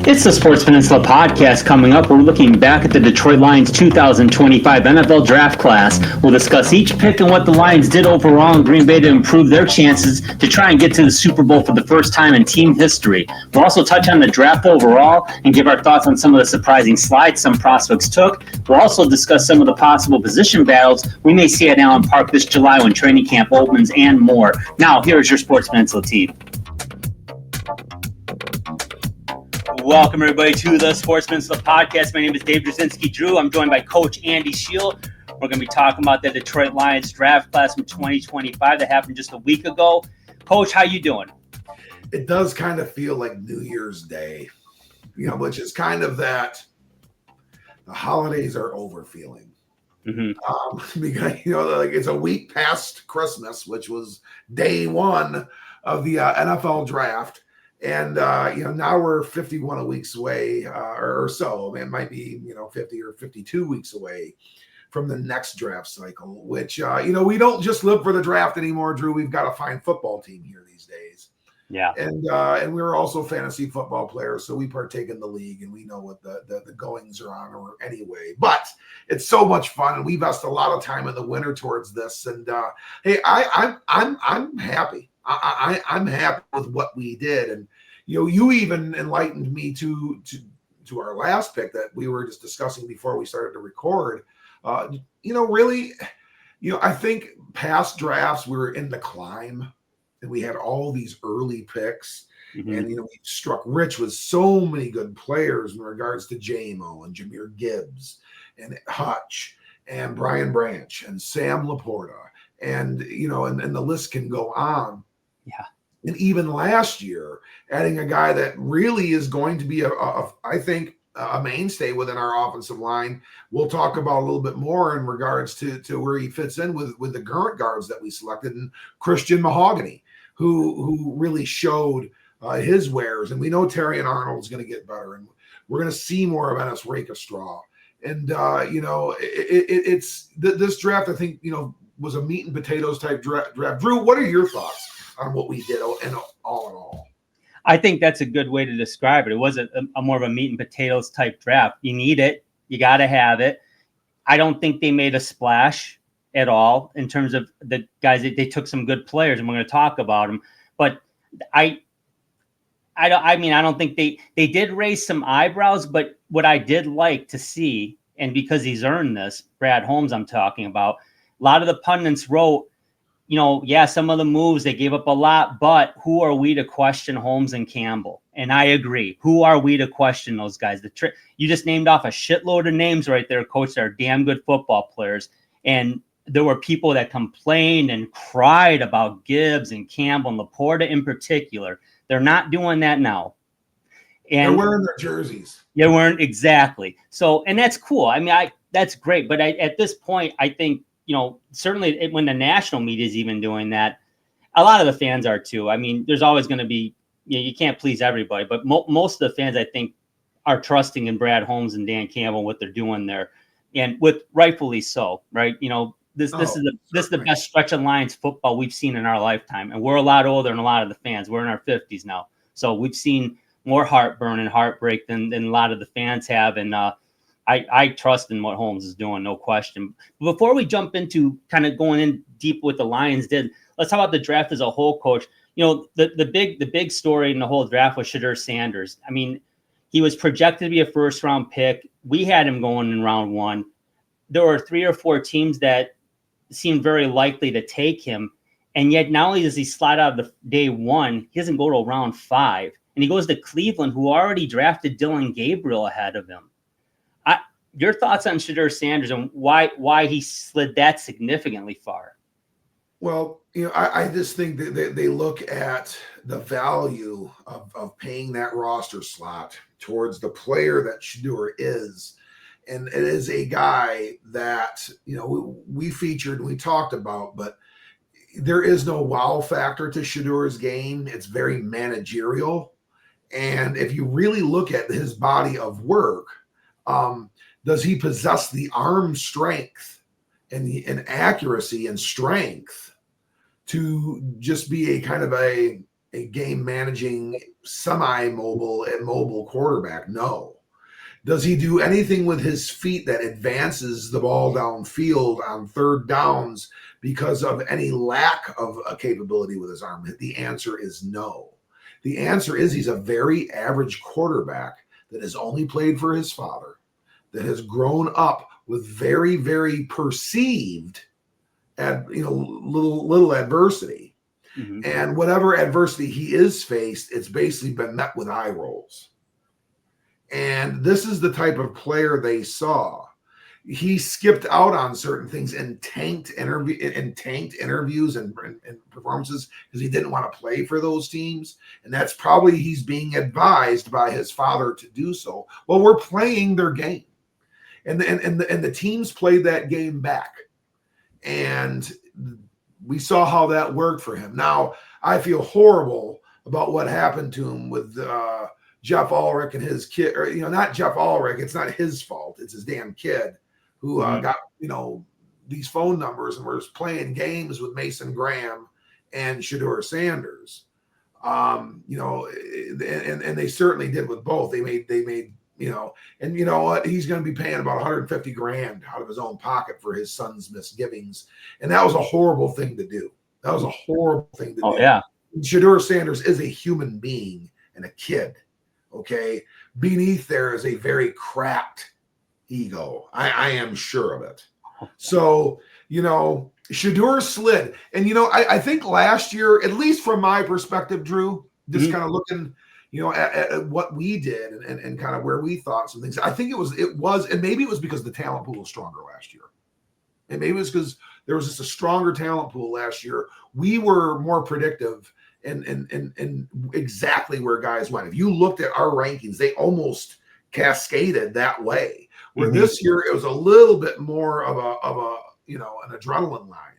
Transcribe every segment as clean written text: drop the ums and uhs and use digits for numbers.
It's the Sports Peninsula podcast coming up. We're looking back at the Detroit Lions 2025 NFL draft class. We'll discuss each pick and what the Lions did overall in Green Bay to improve their chances to try and get to the Super Bowl for the first time in team history. We'll also touch on the draft overall and give our thoughts on some of the surprising slides some prospects took. We'll also discuss some of the possible position battles we may see at Allen Park this July when training camp opens and more. Now, here's your Sports Peninsula team. Welcome, everybody, to the Sports Peninsula podcast. My name is Dave Drzezinski Drew. I'm joined by Coach Andy Shield. We're going to be talking about the Detroit Lions draft class from 2025 that happened just a week ago. Coach, how you doing? It does kind of feel like New Year's Day, which is kind of that the holidays are over feeling. Because, like it's a week past Christmas, which was day one of the NFL draft. And, now we're 51 weeks away or so. It might be, 50 or 52 weeks away from the next draft cycle, which, we don't just live for the draft anymore, Drew. We've got a fine football team here these days. Yeah. And we're also fantasy football players, so we partake in the league and we know what the goings are on or anyway. But it's so much fun, and we invest a lot of time in the winter towards this. And hey, I'm happy. I'm happy with what we did, and you even enlightened me to our last pick that we were just discussing before we started to record. Really, I think past drafts we were in the climb, and we had all these early picks, and we struck rich with so many good players in regards to JMO and Jahmyr Gibbs and Hutch and Brian Branch and Sam Laporta, and and the list can go on. Yeah. And even last year, adding a guy that really is going to be I think a mainstay within our offensive line. We'll talk about a little bit more in regards to where he fits in with the current guards that we selected, and Christian Mahogany, who really showed his wares. And we know Terrion Arnold is going to get better, and we're going to see more of Ennis Rakestraw. And it's this draft, I think, was a meat and potatoes type draft. Drew, what are your thoughts on what we did and all in all? I think that's a good way to describe it. It was a more of a meat and potatoes type draft. You need it. You got to have it. I don't think they made a splash at all in terms of the guys. They took some good players, and we're going to talk about them. But I don't think they did raise some eyebrows. But what I did like to see, and because he's earned this, Brad Holmes I'm talking about, a lot of the pundits wrote, some of the moves, they gave up a lot, but who are we to question Holmes and Campbell? And I agree. Who are we to question those guys? You just named off a shitload of names right there, Coach, that are damn good football players. And there were people that complained and cried about Gibbs and Campbell and Laporta in particular. They're not doing that now. And they're wearing their jerseys. They weren't exactly. So, and that's cool. I mean, that's great. But at this point, I think, certainly when the national media is even doing that, a lot of the fans are too. I mean, there's always going to be, you can't please everybody, but most of the fans, I think, are trusting in Brad Holmes and Dan Campbell, what they're doing there, and with rightfully so, right? This is the best stretch of Lions football we've seen in our lifetime, and we're a lot older than a lot of the fans. We're in our 50s now, so we've seen more heartburn and heartbreak than a lot of the fans have, and I trust in what Holmes is doing, no question. But before we jump into kind of going in deep with the Lions did, let's talk about the draft as a whole, Coach. The big story in the whole draft was Shedeur Sanders. I mean, he was projected to be a first-round pick. We had him going in round one. There were 3 or 4 teams that seemed very likely to take him, and yet not only does he slide out of the day one, he doesn't go to round 5, and he goes to Cleveland, who already drafted Dillon Gabriel ahead of him. Your thoughts on Shedeur Sanders and why he slid that significantly far? Well, I just think that they look at the value of paying that roster slot towards the player that Shedeur is. And it is a guy that, we featured and we talked about, but there is no wow factor to Shedeur's game. It's very managerial. And if you really look at his body of work, does he possess the arm strength and accuracy and strength to just be a kind of a a game managing, semi-mobile and mobile quarterback? No. Does he do anything with his feet that advances the ball downfield on third downs because of any lack of a capability with his arm? The answer is no. The answer is he's a very average quarterback that has only played for his father, that has grown up with very, very perceived little adversity. Mm-hmm. And whatever adversity he is faced, it's basically been met with eye rolls. And this is the type of player they saw. He skipped out on certain things and tanked interviews and performances because he didn't want to play for those teams. And that's probably he's being advised by his father to do so. Well, we're playing their game. And the teams played that game back. And we saw how that worked for him. Now, I feel horrible about what happened to him with Jeff Ulrich and his kid, or, not Jeff Ulrich. It's not his fault. It's his damn kid who got, these phone numbers and was playing games with Mason Graham and Shedeur Sanders. And they certainly did with both. They made, and you know what? He's going to be paying about $150,000 out of his own pocket for his son's misgivings. And that was a horrible thing to do. That was a horrible thing to do. Oh, yeah. Shedeur Sanders is a human being and a kid. Okay. Beneath there is a very cracked ego. I am sure of it. So, Shedeur slid. And, I think last year, at least from my perspective, Drew, just kind of looking, at what we did and kind of where we thought some things. I think it was, and maybe it was because the talent pool was stronger last year. And maybe it was because there was just a stronger talent pool last year. We were more predictive and exactly where guys went. If you looked at our rankings, they almost cascaded that way. Where this year it was a little bit more of an adrenaline line,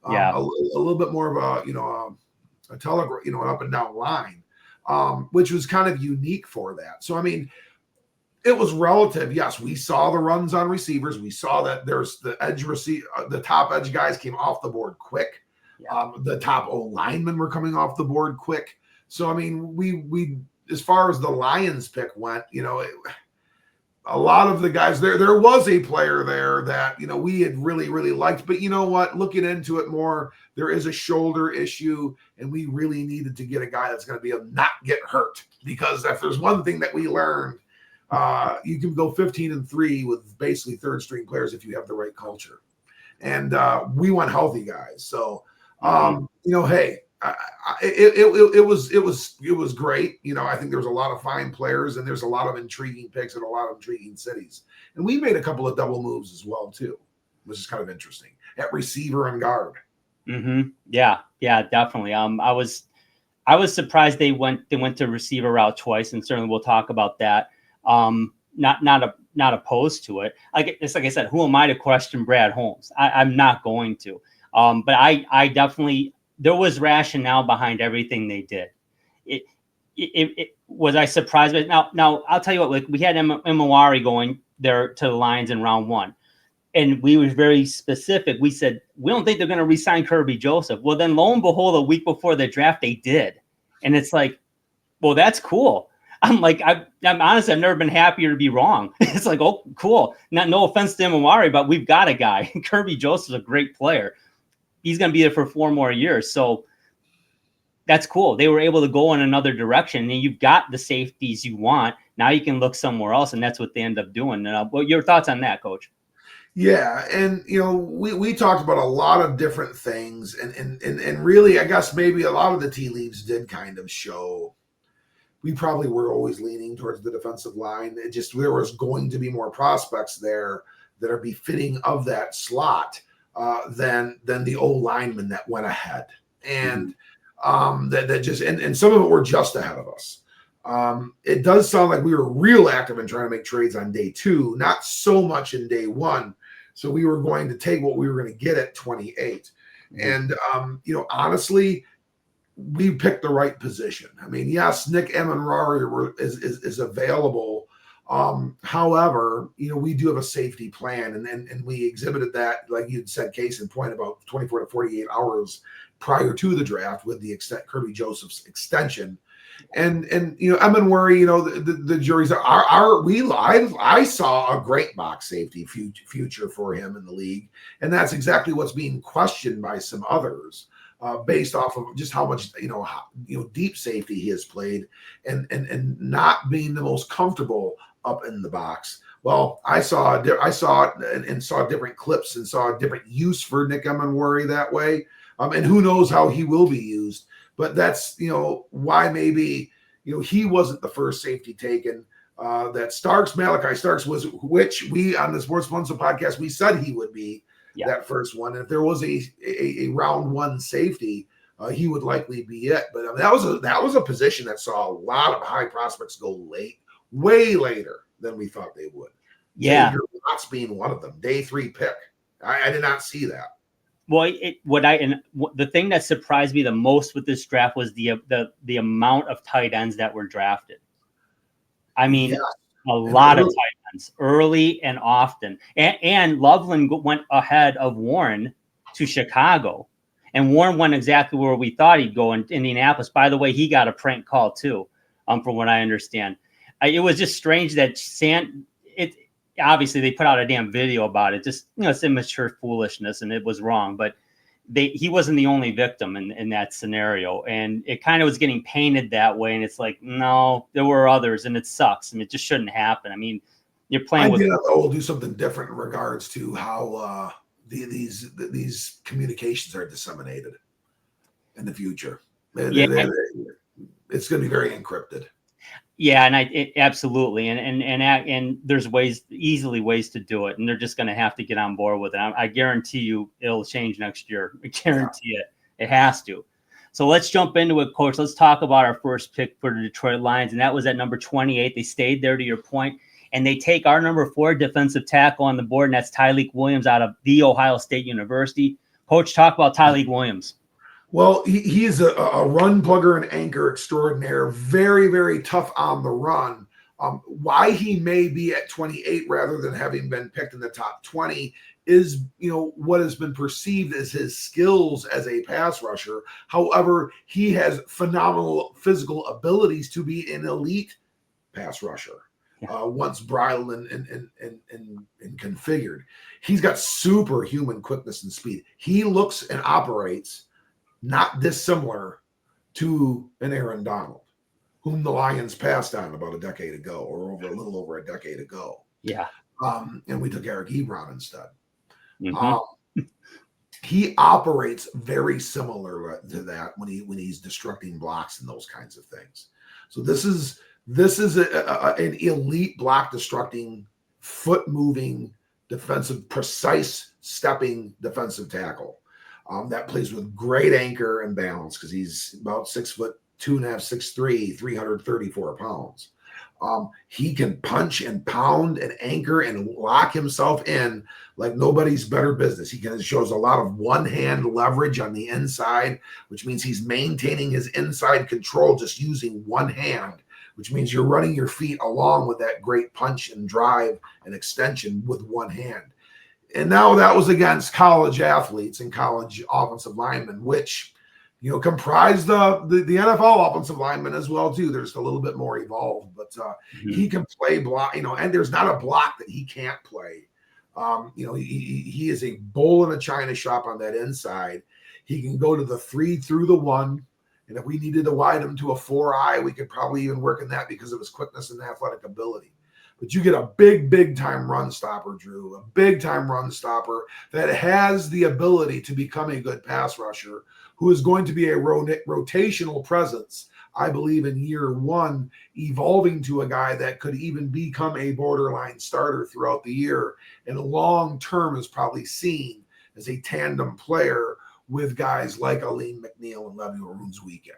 a little bit more of a telegraph, an up and down line, which was kind of unique for that. So I mean, it was relative. Yes, we saw the runs on receivers. We saw that there's the the top edge guys came off the board quick. Yeah. The top O linemen were coming off the board quick. So I mean, we as far as the Lions pick went, a lot of the guys there was a player there that we had really, really liked. But you know what? Looking into it more, there is a shoulder issue, and we really needed to get a guy that's going to be able to not get hurt. Because if there's one thing that we learned, you can go 15-3 with basically third string players if you have the right culture. And we want healthy guys. So. Hey, it was great. I think there was a lot of fine players and there's a lot of intriguing picks and a lot of intriguing cities. And we made a couple of double moves as well too, which is kind of interesting at receiver and guard. Mm-hmm. Yeah, definitely. I was surprised they went to receiver route twice, and certainly we'll talk about that. Not opposed to it. It's like I said, who am I to question Brad Holmes? I'm not going to. But I definitely, there was rationale behind everything they did. It was I surprised, but now I'll tell you what, like we had Imawari going there to the Lions in round 1, and we were very specific. We said, we don't think they're going to re-sign Kirby Joseph. Well, then lo and behold, a week before the draft, they did. And it's like, well, that's cool. I'm like, I'm honest, I've never been happier to be wrong. It's like, oh, cool. No offense to Imawari, but we've got a guy. Kirby Joseph's a great player. He's going to be there for 4 more years. So that's cool. They were able to go in another direction, and you've got the safeties you want. Now you can look somewhere else, and that's what they end up doing. What your thoughts on that, Coach? Yeah, and we talked about a lot of different things, and really, I guess maybe a lot of the tea leaves did kind of show. We probably were always leaning towards the defensive line. It just there was going to be more prospects there that are befitting of that slot. Than the old linemen that went ahead, and that just and some of it were just ahead of us. It does sound like we were real active in trying to make trades on day 2, not so much in day 1. So we were going to take what we were going to get at 28, and honestly, we picked the right position. I mean, yes, Nick Emenrari is available. However, we do have a safety plan, and we exhibited that, like you said, case in point, about 24 to 48 hours prior to the draft with the Kirby Joseph's extension. And Emenworry, the juries I saw a great box safety future for him in the league, and that's exactly what's being questioned by some others, based off of just how much deep safety he has played, and not being the most comfortable up in the box. Well, I saw it and saw different clips and saw a different use for Nick Emenworry that way, and who knows how he will be used. But that's, why maybe, he wasn't the first safety taken. That Malachi Starks was, which we on the Sports Puzzle podcast, we said he would be that first one. And if there was a round one safety, he would likely be it. But I mean, that was a position that saw a lot of high prospects go late, way later than we thought they would. Yeah. Xavier Watts being one of them, day 3 pick. I did not see that. Well, the thing that surprised me the most with this draft was the amount of tight ends that were drafted. I mean, a lot of tight ends early and often. And Loveland went ahead of Warren to Chicago, and Warren went exactly where we thought he'd go in Indianapolis. By the way, he got a prank call too, from what I understand. It was just strange that obviously they put out a damn video about it. Just, it's immature foolishness, and it was wrong. But he wasn't the only victim in that scenario, and it kind of was getting painted that way. And it's like, no, there were others, and it sucks. And it just shouldn't happen. I mean, you're playing with. We'll do something different in regards to how these communications are disseminated in the future. It's going to be very encrypted. Yeah, and absolutely, and there's easily ways to do it, and they're just going to have to get on board with it. I guarantee you, it'll change next year. I guarantee it has to. So let's jump into it, Coach. Let's talk about our first pick for the Detroit Lions, and that was at number 28. They stayed there, to your point, and they take our number 4 defensive tackle on the board, and that's Tyleik Williams out of The Ohio State University. Coach, talk about Tyleik Williams. Well, he is a run plugger and anchor extraordinaire. Very, very tough on the run. Why he may be at 28 rather than having been picked in the top 20 is, what has been perceived as his skills as a pass rusher. However, he has phenomenal physical abilities to be an elite pass rusher. Once bridled and configured, he's got superhuman quickness and speed. He looks and operates not dissimilar to an Aaron Donald, whom the Lions passed on about a decade ago, or a little over a decade ago. Yeah. And we took Eric Ebron instead. Mm-hmm. He operates very similar to that when he's destructing blocks and those kinds of things. So this is an elite block destructing, foot moving, defensive, precise stepping defensive tackle. That plays with great anchor and balance, because he's about 6'2.5", 6'3", 334 pounds. He can punch and pound and anchor and lock himself in like nobody's better business. He shows a lot of one-hand leverage on the inside, which means he's maintaining his inside control just using one hand, which means you're running your feet along with that great punch and drive and extension with one hand. And now that was against college athletes and college offensive linemen, which, comprise the NFL offensive linemen as well too. They're just a little bit more evolved, but he can play block, and there's not a block that he can't play. He is a bull in a china shop on that inside. He can go to the 3 through the 1. And if we needed to widen him to a 4-eye, we could probably even work in that because of his quickness and athletic ability. But you get a big time run stopper, Drew, a big time run stopper that has the ability to become a good pass rusher, who is going to be a rotational presence, I believe, in year 1, evolving to a guy that could even become a borderline starter throughout the year, and long term is probably seen as a tandem player with guys like Alim McNeill and Levi Orunzuike.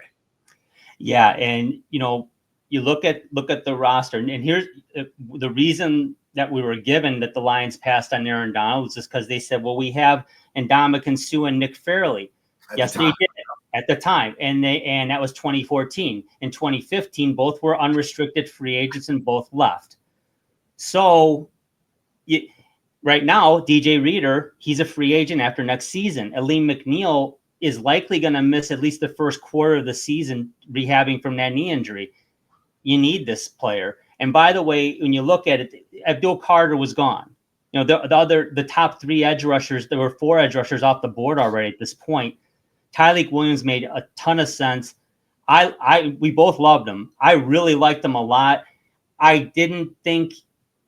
Yeah, and you look at the roster, and here's the reason that we were given that the Lions passed on Aaron Donald was just because they said, well, we have Ndamukong Suh and Nick Fairley. Yes, they did at the time, and that was 2014. In 2015, both were unrestricted free agents and both left. So right now, DJ Reader, he's a free agent after next season. Aleem McNeil is likely going to miss at least the first quarter of the season rehabbing from that knee injury. You need this player. And by the way, when you look at it, Abdul Carter was gone. The top 3 edge rushers, there were 4 edge rushers off the board already at this point. Tyleik Williams made a ton of sense. We both loved him. I really liked him a lot. I didn't think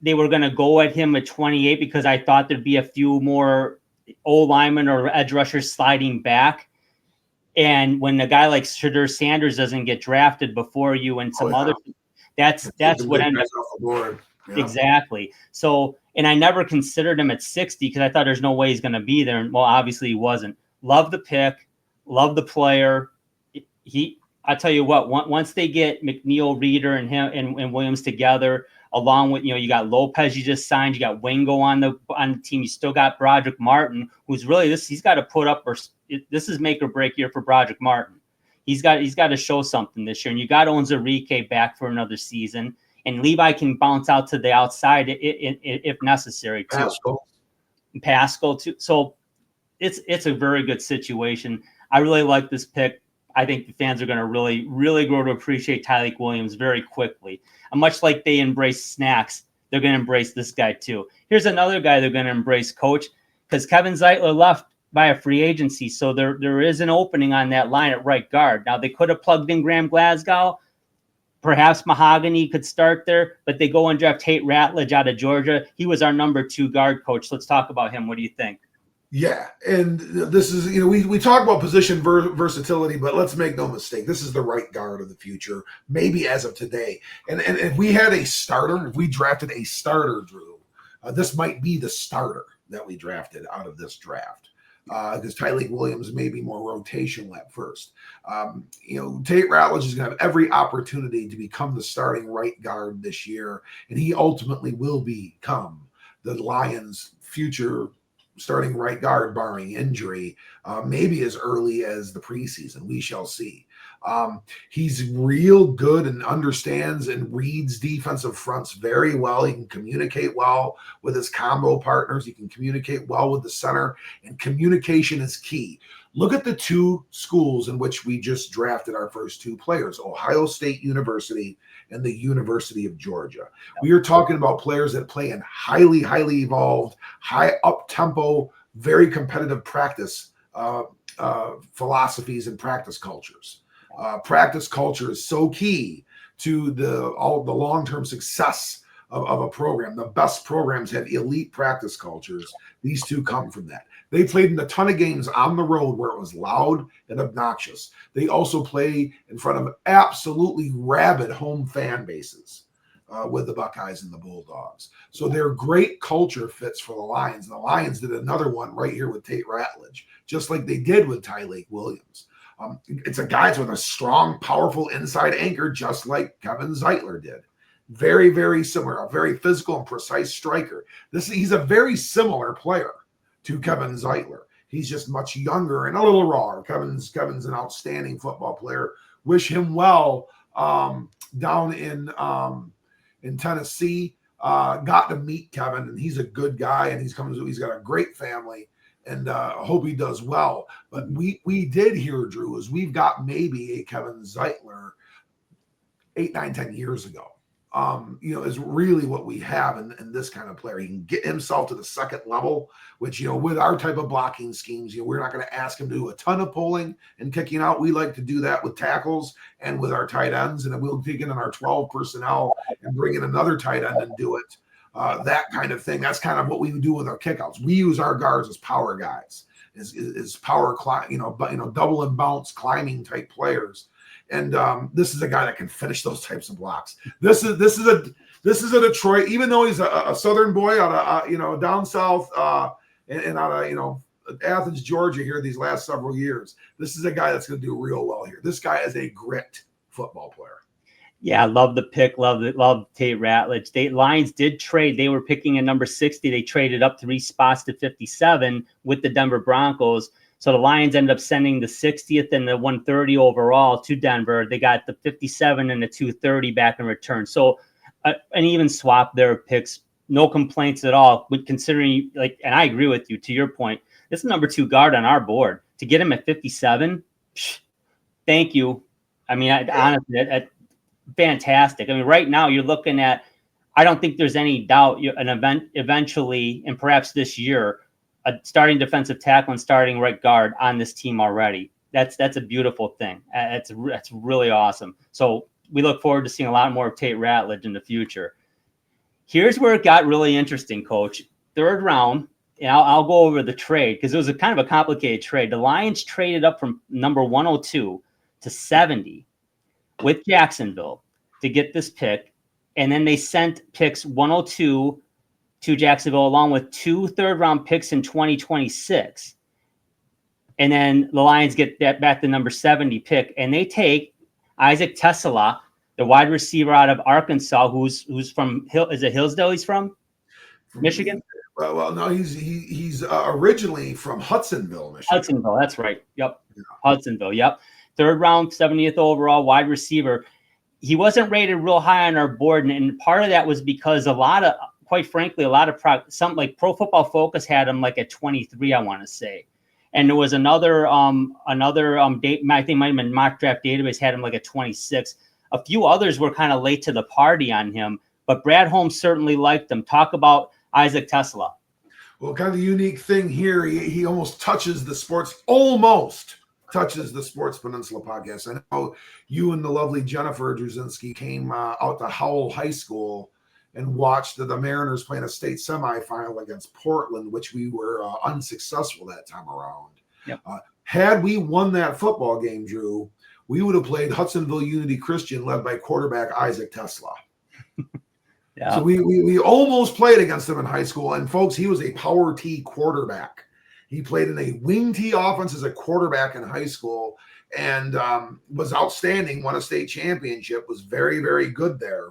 they were going to go at him at 28 because I thought there'd be a few more old linemen or edge rushers sliding back. And when a guy like Shedeur Sanders doesn't get drafted before you and some other, that's what ended up. Yeah. Exactly. So, and I never considered him at 60 because I thought there's no way he's going to be there. And well, obviously he wasn't. Love the pick. Love the player. I tell you what, once they get McNeil, Reader, and him and Williams together, along with, you got Lopez you just signed, you got Wingo on the team, you still got Broderick Martin, who's really he's got to put up, or this is make or break year for Broderick Martin. He's got to show something this year, and you got Onwuzurike back for another season, and Levi can bounce out to the outside if necessary too. Pascal too. So it's a very good situation. I really like this pick. I think the fans are going to really, really grow to appreciate Tyleik Williams very quickly. And much like they embrace Snacks, they're going to embrace this guy too. Here's another guy they're going to embrace, Coach, because Kevin Zeitler left by a free agency. So there is an opening on that line at right guard. Now, they could have plugged in Graham Glasgow. Perhaps Mahogany could start there, but they go and draft Tate Ratledge out of Georgia. He was our number 2 guard, Coach. Let's talk about him. What do you think? Yeah, and this is, we talk about position versatility, but let's make no mistake, this is the right guard of the future, maybe as of today. And if we had a starter, if we drafted a starter, Drew, this might be the starter that we drafted out of this draft. Because Tyleik Williams may be more rotational at first. Tate Ratledge is going to have every opportunity to become the starting right guard this year, and he ultimately will become the Lions' future starting right guard, barring injury, maybe as early as the preseason. We shall see. He's real good and understands and reads defensive fronts very well. He can communicate well with his combo partners. He can communicate well with the center, and communication is key. Look at the 2 schools in which we just drafted our first 2 players, Ohio State University and the University of Georgia. We are talking about players that play in highly, highly evolved, high up-tempo, very competitive practice philosophies and practice cultures. Practice culture is so key to the long-term success of a program. The best programs have elite practice cultures. These 2 come from that. They played in a ton of games on the road where it was loud and obnoxious. They also play in front of absolutely rabid home fan bases with the Buckeyes and the Bulldogs. So they're great culture fits for the Lions. And the Lions did another one right here with Tate Ratledge, just like they did with Tyleik Williams. It's a guy with a strong, powerful inside anchor, just like Kevin Zeitler did. Very, very similar, a very physical and precise striker. He's a very similar player to Kevin Zeitler. He's just much younger and a little rawer. Kevin's an outstanding football player. Wish him well down in Tennessee. Got to meet Kevin, and he's a good guy, and he's got a great family, and I hope he does well. But we did hear, Drew, is we've got maybe a Kevin Zeitler 8, 9, 10 years ago. Is really what we have in this kind of player. He can get himself to the second level, which, with our type of blocking schemes, we're not going to ask him to do a ton of pulling and kicking out. We like to do that with tackles and with our tight ends, and then we'll take in our 12 personnel and bring in another tight end and do it. That kind of thing. That's kind of what we do with our kickouts. We use our guards as power guys, is power, double and bounce climbing type players. And this is a guy that can finish those types of blocks. This is a Detroit, even though he's a Southern boy out of down south and out of Athens, Georgia here these last several years. This is a guy that's going to do real well here. This guy is a grit football player. Yeah, I love the pick. Love Tate Ratledge. Lions did trade. They were picking at number 60. They traded up 3 spots to 57 with the Denver Broncos. So the Lions ended up sending the 60th and the 130 overall to Denver. They got the 57 and the 230 back in return. So and even swap their picks. No complaints at all. But considering, like, and I agree with you, to your point, this is number 2 guard on our board. To get him at 57, thank you. I mean, honestly, fantastic. I mean, right now you're looking at, I don't think there's any doubt an event eventually, and perhaps this year, a starting defensive tackle and starting right guard on this team already. That's a beautiful thing. That's really awesome. So we look forward to seeing a lot more of Tate Ratledge in the future. Here's where it got really interesting, Coach. 3rd round, and I'll go over the trade because it was a kind of a complicated trade. The Lions traded up from number 102 to 70 with Jacksonville to get this pick, and then they sent picks 102 to Jacksonville along with 2 third-round picks in 2026. And then the Lions get that back the number 70 pick, and they take Isaac TeSlaa, the wide receiver out of Arkansas, who's from is it Hillsdale? He's from Michigan. Well, no, he's originally from Hudsonville, Michigan. Hudsonville, that's right. Yep, yeah. Hudsonville. Yep, 3rd round, 70th overall wide receiver. He wasn't rated real high on our board, and part of that was because quite frankly, some like Pro Football Focus had him like at 23, I want to say. And there was another date, I think might have been Mock Draft Database had him like at 26. A few others were kind of late to the party on him, but Brad Holmes certainly liked him. Talk about Isaac TeSlaa. Well, kind of the unique thing here, he almost touches the Sports Peninsula podcast. I know you and the lovely Jennifer Druzinski came out to Howell High School and watched the Mariners playing a state semifinal against Portland, which we were unsuccessful that time around. Yep. Had we won that football game, Drew, we would have played Hudsonville Unity Christian, led by quarterback Isaac TeSlaa. Yeah. So we almost played against him in high school. And folks, he was a power T quarterback. He played in a wing T offense as a quarterback in high school and was outstanding, won a state championship, was very, very good there.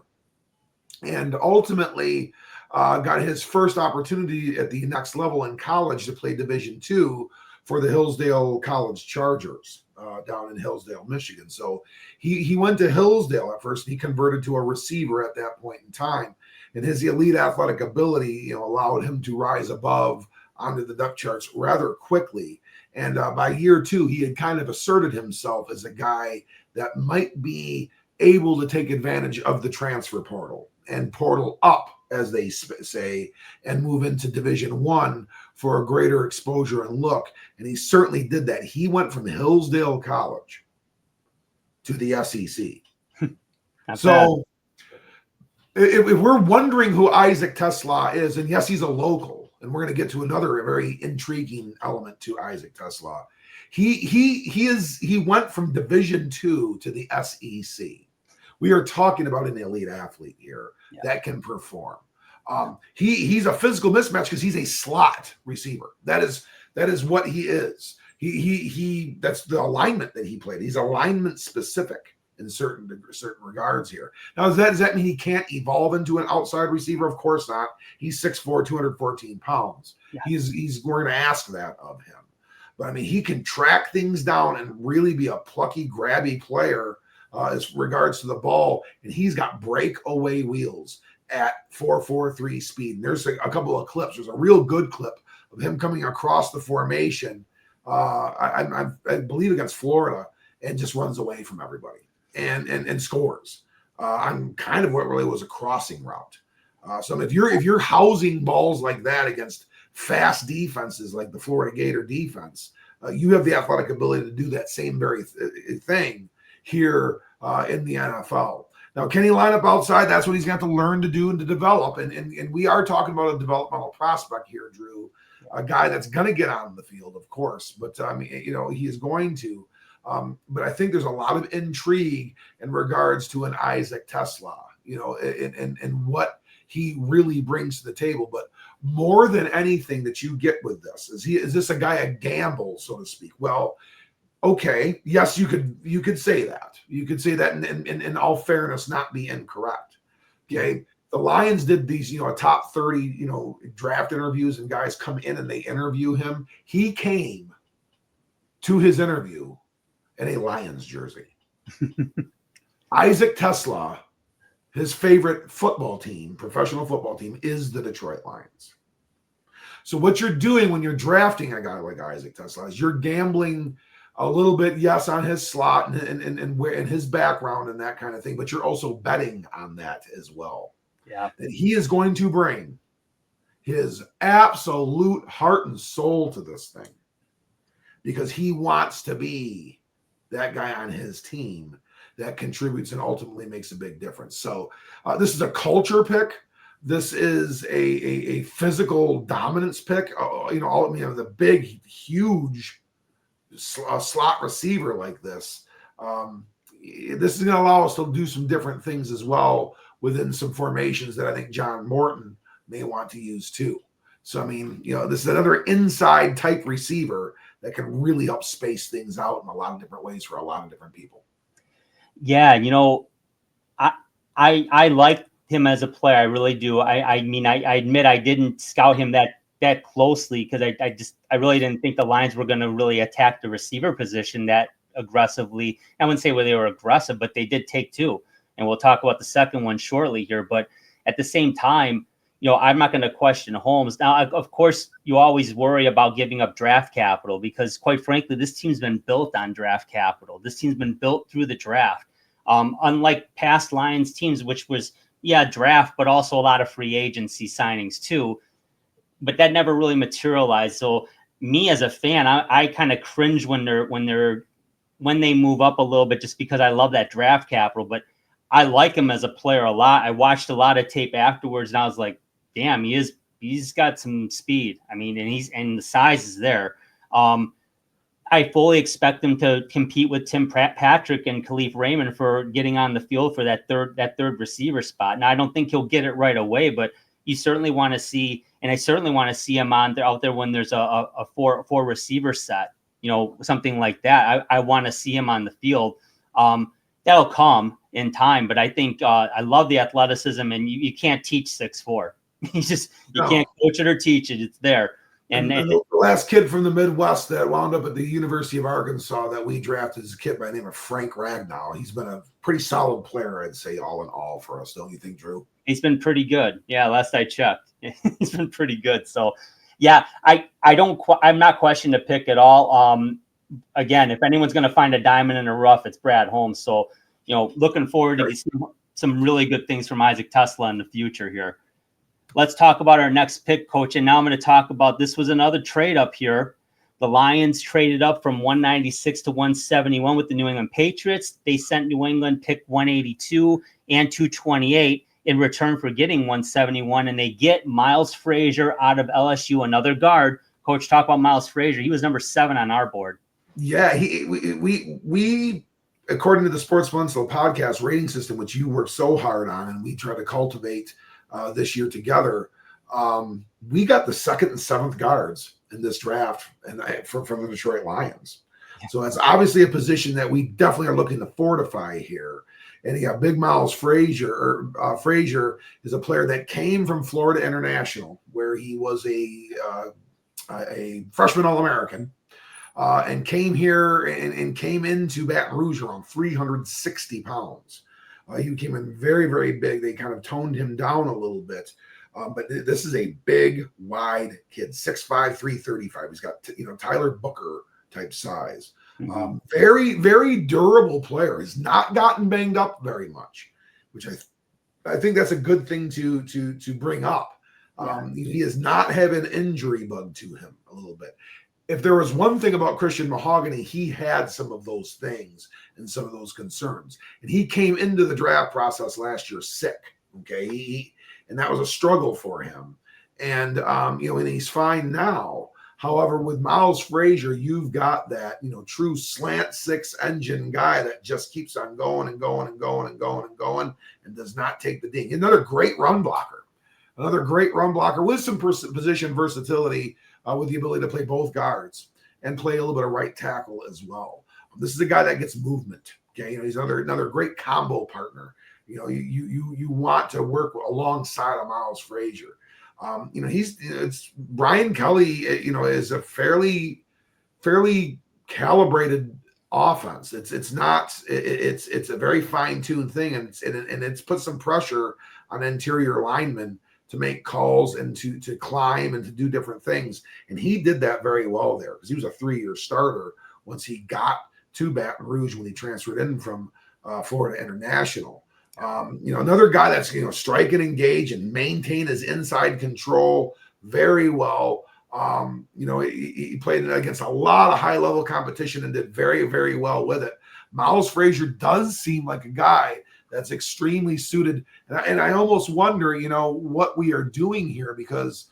And ultimately got his first opportunity at the next level in college to play Division II for the Hillsdale College Chargers down in Hillsdale, Michigan. So he went to Hillsdale at first. And he converted to a receiver at that point in time. And his elite athletic ability, allowed him to rise above onto the depth charts rather quickly. And by year 2, he had kind of asserted himself as a guy that might be able to take advantage of the transfer portal and portal up, as they say, and move into Division I for a greater exposure and look. And he certainly did that. He went from Hillsdale College to the SEC. So if we're wondering who Isaac TeSlaa is, and yes, he's a local, and we're going to get to another very intriguing element to Isaac TeSlaa. He went from Division II to the SEC. We are talking about an elite athlete here that can perform. He's a physical mismatch because he's a slot receiver. That is what he is. He that's the alignment that he played. He's alignment specific in certain regards here. Now, does that mean he can't evolve into an outside receiver? Of course not. He's 6'4", 214 pounds. Yeah. We're going to ask that of him. But I mean, he can track things down and really be a plucky, grabby player as regards to the ball. And he's got breakaway wheels at 4.43 speed. And there's a couple of clips. There's a real good clip of him coming across the formation, I believe against Florida, and just runs away from everybody and scores on kind of what really was a crossing route. So if you're housing balls like that against fast defenses like the Florida Gator defense, you have the athletic ability to do that same very thing here in the NFL. Now, can he line up outside? That's what he's got to learn to do and to develop. And we are talking about a developmental prospect here, Drew, a guy that's going to get on the field, of course. But, I mean, he is going to. But I think there's a lot of intrigue in regards to an Isaac TeSlaa, and what he really brings to the table. But more than anything that you get with this, is this a guy a gamble, so to speak? Well, okay, yes, you could say that. You could say that, and in all fairness, not be incorrect. Okay, the Lions did these, a top 30, draft interviews, and guys come in and they interview him. He came to his interview in a Lions jersey. Isaac TeSlaa his favorite football team, professional football team, is the Detroit Lions. So what you're doing when you're drafting a guy like Isaac TeSlaa is you're gambling a little bit, yes, on his slot and where and his background and that kind of thing, but you're also betting on that as well. Yeah. That he is going to bring his absolute heart and soul to this thing because he wants to be that guy on his team that contributes and ultimately makes a big difference. So this is a culture pick. This is a physical dominance pick. The big, huge slot receiver like this. This is going to allow us to do some different things as well within some formations that I think John Morton may want to use too. So, I mean, this is another inside type receiver that can really help space things out in a lot of different ways for a lot of different people. Yeah, I like him as a player. I really do. I admit I didn't scout him that closely because I really didn't think the Lions were going to really attack the receiver position that aggressively. I wouldn't say where they were aggressive, but they did take two. And we'll talk about the second one shortly here. But at the same time, I'm not going to question Holmes. Now, of course, you always worry about giving up draft capital because, quite frankly, this team's been built on draft capital. This team's been built through the draft. Unlike past Lions teams, which was, draft, but also a lot of free agency signings too. But that never really materialized. So me as a fan, I kind of cringe when they move up a little bit just because I love that draft capital. But I like him as a player a lot. I watched a lot of tape afterwards, and I was like, damn, he's got some speed. I mean, and the size is there. I fully expect him to compete with Tim Patrick and Khalif Raymond for getting on the field for that third receiver spot. Now, I don't think he'll get it right away, but you certainly want to see, and I certainly want to see him out there when there's a four receiver set, something like that. I want to see him on the field. That'll come in time, but I think I love the athleticism, and you can't teach 6'4". You can't coach it or teach it. It's there. And the last kid from the Midwest that wound up at the University of Arkansas that we drafted is a kid by the name of Frank Ragnow. He's been a pretty solid player, I'd say, all in all for us. Don't you think, Drew? He's been pretty good. Yeah, last I checked, he's been pretty good. So, yeah, I'm not questioning the pick at all. Again, if anyone's going to find a diamond in the rough, it's Brad Holmes. So, looking forward to some really good things from Isaac TeSlaa in the future here. Let's talk about our next pick, Coach. And now I'm going to talk about, this was another trade up here. The Lions traded up from 196 to 171 with the New England Patriots. They sent New England pick 182 and 228 in return for getting 171. And they get Miles Frazier out of LSU, another guard. Coach, talk about Miles Frazier. He was number 7 on our board. Yeah, we according to the Sports Monthly podcast rating system, which you work so hard on and we try to cultivate this year together, we got the 2nd and 7th guards in this draft and from the Detroit Lions. Yeah. So it's obviously a position that we definitely are looking to fortify here. And you got Big Miles Frazier. Frazier is a player that came from Florida International, where he was a freshman All-American, and came here and came into Baton Rouge around 360 pounds. He came in very, very big. They kind of toned him down a little bit. But this is a big, wide kid, 6'5", 335. He's got, Tyler Booker type size. Mm-hmm. Very, very durable player. He's not gotten banged up very much, which I think that's a good thing to bring up. He does not have an injury bug to him a little bit. If there was one thing about Christian Mahogany, he had some of those things and some of those concerns. And he came into the draft process last year sick, okay? And that was a struggle for him. And, and he's fine now. However, with Miles Frazier, you've got that, true slant 6 engine guy that just keeps on going and going and going and going and going and does not take the ding. Another great run blocker with some position versatility, with the ability to play both guards and play a little bit of right tackle as well. This is a guy that gets movement. Okay, he's another great combo partner. You want to work alongside of Miles Frazier. It's Brian Kelly. Is a fairly calibrated offense. It's not it's a very fine-tuned thing, and it's put some pressure on interior linemen to make calls and to climb and to do different things. And he did that very well there because he was a 3-year starter once he got to Baton Rouge when he transferred in from Florida International. Another guy that's strike and engage and maintain his inside control very well. He played against a lot of high-level competition and did very, very well with it. Miles Frazier does seem like a guy that's extremely suited. And I almost wonder, what we are doing here because,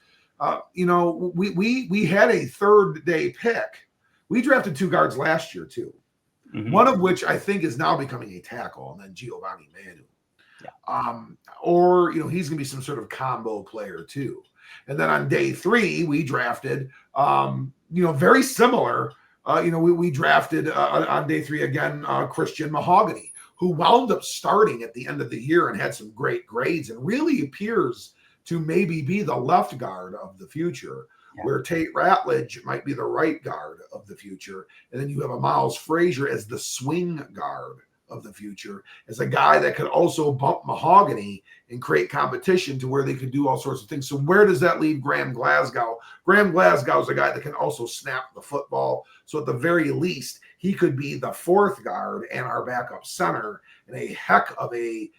we had a third-day pick. We drafted 2 guards last year, too. Mm-hmm. One of which I think is now becoming a tackle, and then Giovanni Manu. Yeah. He's going to be some sort of combo player, too. And then on day 3, we drafted, very similar. We drafted on day 3 again, Christian Mahogany, who wound up starting at the end of the year and had some great grades and really appears to maybe be the left guard of the future, where Tate Ratledge might be the right guard of the future. And then you have a Miles Frazier as the swing guard of the future, as a guy that could also bump Mahogany and create competition to where they could do all sorts of things. So where does that leave Graham Glasgow? Graham Glasgow is a guy that can also snap the football. So at the very least, he could be the 4th guard and our backup center in a heck of a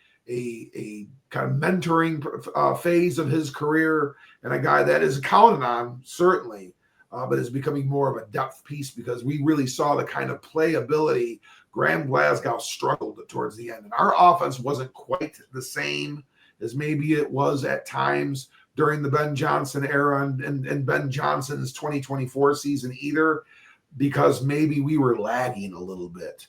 kind of mentoring phase of his career, and a guy that is counted on, certainly, but is becoming more of a depth piece because we really saw the kind of playability Graham Glasgow struggled towards the end. And our offense wasn't quite the same as maybe it was at times during the Ben Johnson era and Ben Johnson's 2024 season either, because maybe we were lagging a little bit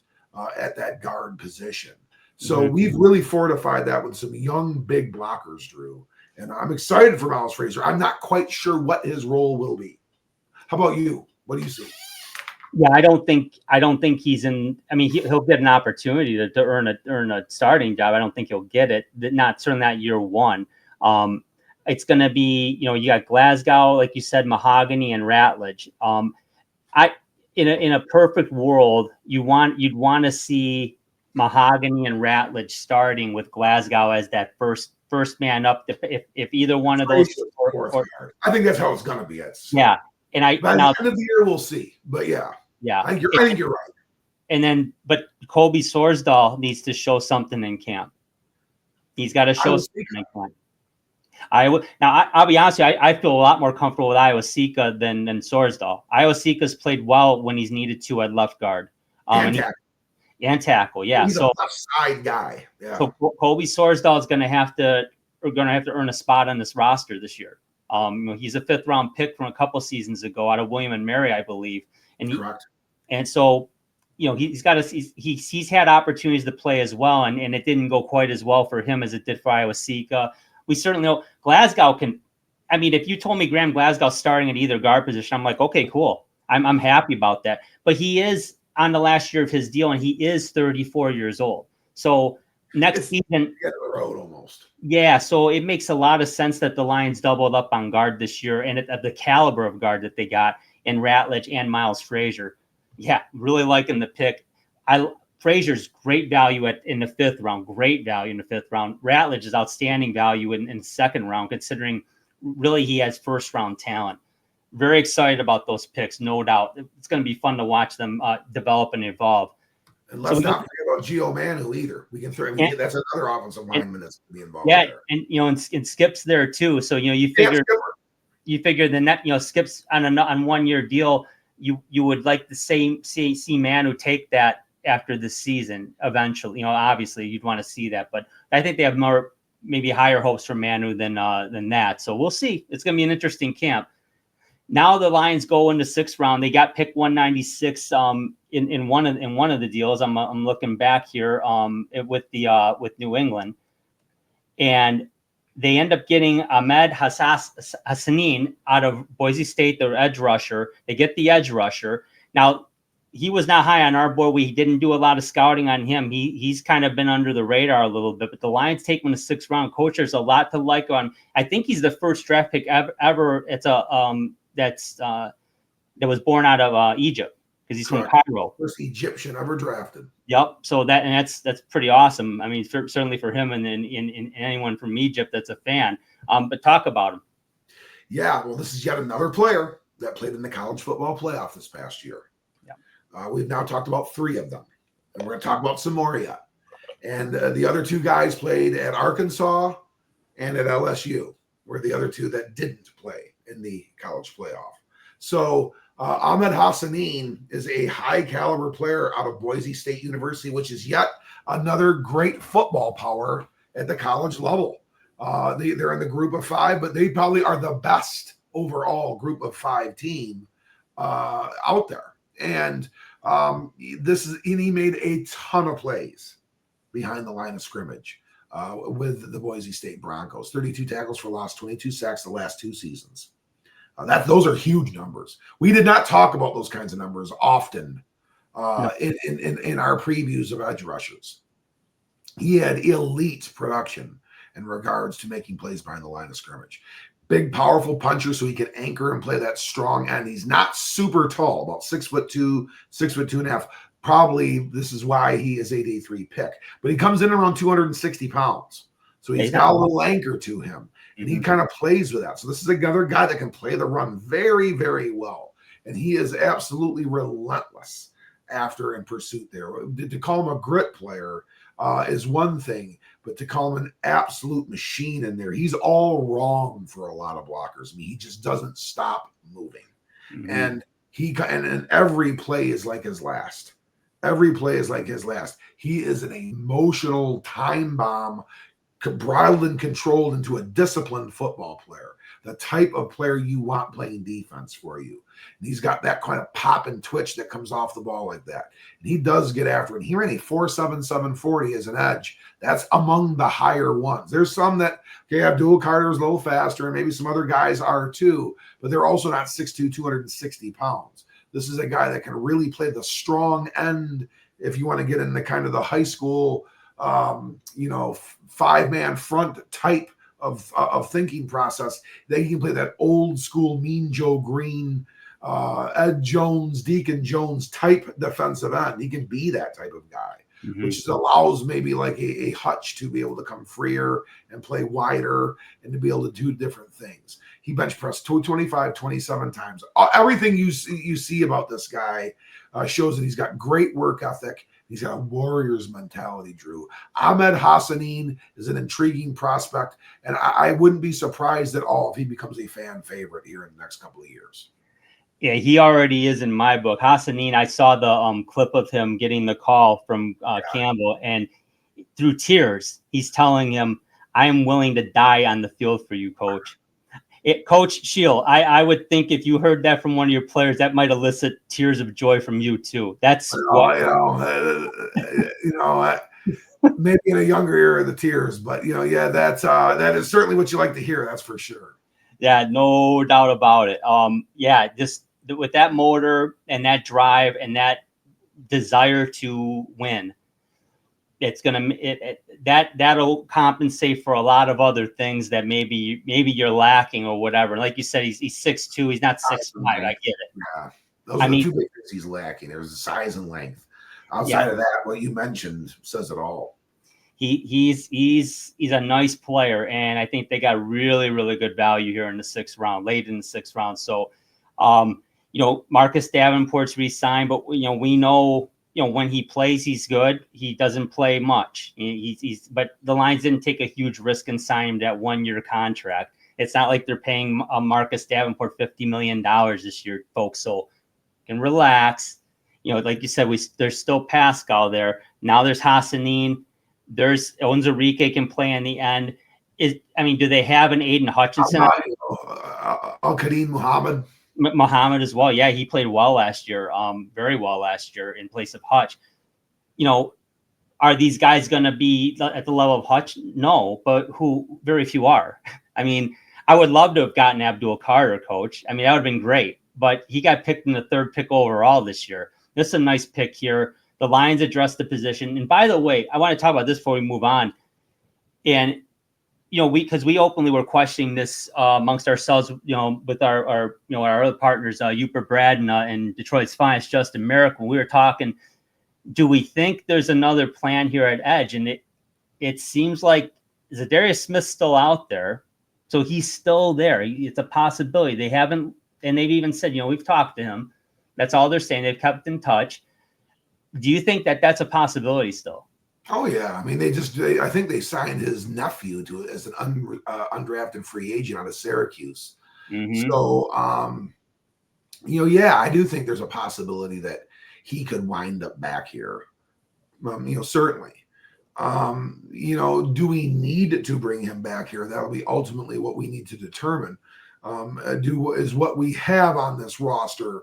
at that guard position. So we've really fortified that with some young, big blockers, Drew. And I'm excited for Miles Frazier. I'm not quite sure what his role will be. How about you? What do you see? Yeah, I don't think he's in. I mean, he'll get an opportunity to earn a starting job. I don't think he'll get it. Certainly not year 1. It's going to be, you got Glasgow, like you said, Mahogany and Ratledge. In a perfect world, you'd want to see Mahogany and Ratledge starting with Glasgow as that first man up. If either one of those, I think that's how it's going to be. Yeah. And by the end of the year, we'll see. But yeah, I think you're right. And then, but Colby Sorsdahl needs to show something in camp. He's got to show something in camp. I'll be honest with you, I feel a lot more comfortable with Iosika than Sorsdahl. Iosika's played well when he's needed to at left guard. And tackle, yeah. He's a left side guy. Yeah. So Colby Sorsdahl is going to have to earn a spot on this roster this year. He's a 5th round pick from a couple seasons ago out of William and Mary, I believe. Correct. And so, he's had opportunities to play as well, and it didn't go quite as well for him as it did for Iosika. We certainly know Glasgow can. I mean, if you told me Graham Glasgow starting at either guard position, I'm like, okay, cool. I'm happy about that. But he is on the last year of his deal, and he is 34 years old. So next season, the road almost. Yeah, so it makes a lot of sense that the Lions doubled up on guard this year, and at the caliber of guard that they got in Ratledge and Miles Frazier. Yeah, really liking the pick. Frazier's great value in the 5th round. Great value in the 5th round. Ratledge is outstanding value in the 2nd round, considering really he has 1st round talent. Very excited about those picks, no doubt. It's going to be fun to watch them develop and evolve. And let's not forget about Gio Manu either. We can throw. That's another offensive lineman that's going to be involved. Yeah, there. And Skip's there too. So you figure the net. Skip's on a 1-year deal. You would like to see Manu take that after the season eventually. Obviously you'd want to see that, but I think they have maybe higher hopes for Manu than that. So we'll see. It's going to be an interesting camp. Now the Lions go into 6th round. They got pick 196 in one of the deals. I'm looking back here with New England, and they end up getting Ahmed Hassanin out of Boise State, their edge rusher. They get the edge rusher. Now he was not high on our board. We didn't do a lot of scouting on him. He's kind of been under the radar a little bit, but the Lions take him in the 6th round. Coach, there's a lot to like on. I think he's the first draft pick ever. It's that was born out of Egypt. because he's Correct. from Cairo. First Egyptian ever drafted. Yep. So that's pretty awesome. I mean, certainly for him and anyone from Egypt that's a fan. But talk about him. Yeah, well, this is yet another player that played in the college football playoff this past year. Yeah. We've now talked about 3 of them, and we're going to talk about some more yet. And the other 2 guys played at Arkansas and at LSU, were the other 2 that didn't play in the college playoff. So Ahmed Hassanin is a high caliber player out of Boise State University, which is yet another great football power at the college level. They're in the group of 5, but they probably are the best overall group of 5 team out there. And he made a ton of plays behind the line of scrimmage with the Boise State Broncos. 32 tackles for loss, 22 sacks the last 2 seasons. Those are huge numbers. We did not talk about those kinds of numbers often in our previews of edge rushers. He had elite production in regards to making plays behind the line of scrimmage. Big, powerful puncher, so he can anchor and play that strong end. He's not super tall, about 6'2", 6'2.5". Probably this is why he is a day 3 pick. But he comes in around 260 pounds. So he's got a little anchor to him. And he kind of plays with that. So this is another guy that can play the run very, very well. And he is absolutely relentless after in pursuit there. To call him a grit player is one thing, but to call him an absolute machine in there, he's all wrong for a lot of blockers. I mean, he just doesn't stop moving. And and every play is like his last. Every play is like his last. He is an emotional time bomb, bridled and controlled into a disciplined football player, the type of player you want playing defense for you. And he's got that kind of pop and twitch that comes off the ball like that. And he does get after it. He ran a 4.7 740 as an edge. That's among the higher ones. There's some that, okay, Abdul Carter is a little faster, and maybe some other guys are too, but they're also not 6'2", 260 pounds. This is a guy that can really play the strong end if you want to get into kind of the high school 5-man front type of thinking process. That he can play that old school Mean Joe Green, Ed Jones, Deacon Jones type defensive end. He can be that type of guy, which allows maybe like a Hutch to be able to come freer and play wider and to be able to do different things. He bench pressed 225 27 times. Everything you see about this guy shows that he's got great work ethic. He's got a warrior's mentality, Drew. Ahmed Hassanin is an intriguing prospect, and I wouldn't be surprised at all if he becomes a fan favorite here in the next couple of years. Yeah, he already is in my book. Hassanin, I saw the clip of him getting the call from Campbell, and through tears, he's telling him, "I am willing to die on the field for you, Coach." Coach Shield, I would think if you heard that from one of your players, that might elicit tears of joy from you too. That's maybe in a younger era, the tears, but that is certainly what you like to hear. That's for sure. Yeah, no doubt about it. Just with that motor and that drive and that desire to win, it's that'll compensate for a lot of other things that maybe you're lacking or whatever. Like you said, he's 6'2", he's not 6'5". I get it. Yeah, those are the 2 big things he's lacking. There's size and length. Outside of that, what you mentioned says it all. He's a nice player, and I think they got really, really good value here in the 6th round, late in the 6th round. So, Marcus Davenport's re-signed, but we know. When he plays, he's good. He doesn't play much. But the Lions didn't take a huge risk in signing him that 1-year contract. It's not like they're paying Marcus Davenport $50 million this year, folks. So you can relax. Like you said, there's still Pascal there. Now there's Hassanin. There's Onwuzurike can play in the end. Do they have an Aiden Hutchinson? Al-Qadim Muhammad as well. Yeah, he played well last year, very well last year in place of Hutch. Are these guys going to be at the level of Hutch? No, but very few are. I would love to have gotten Abdul Carter, Coach. That would have been great, but he got picked in the 3rd pick overall this year. This is a nice pick here. The Lions addressed the position. And by the way, I want to talk about this before we move on. And because we openly were questioning this amongst ourselves, with our our other partners, Uper Brad and Detroit's Finest, Justin Merrick, when we were talking, do we think there's another plan here at edge? And it seems like Zadarius Smith's still out there. So he's still there. It's a possibility. They haven't, and they've even said, we've talked to him. That's all they're saying. They've kept in touch. Do you think that that's a possibility still? Oh yeah, I mean I think they signed his nephew as an undrafted free agent out of Syracuse. Mm-hmm. So yeah, I do think there's a possibility that he could wind up back here. Certainly. Do we need to bring him back here? That'll be ultimately what we need to determine. Is what we have on this roster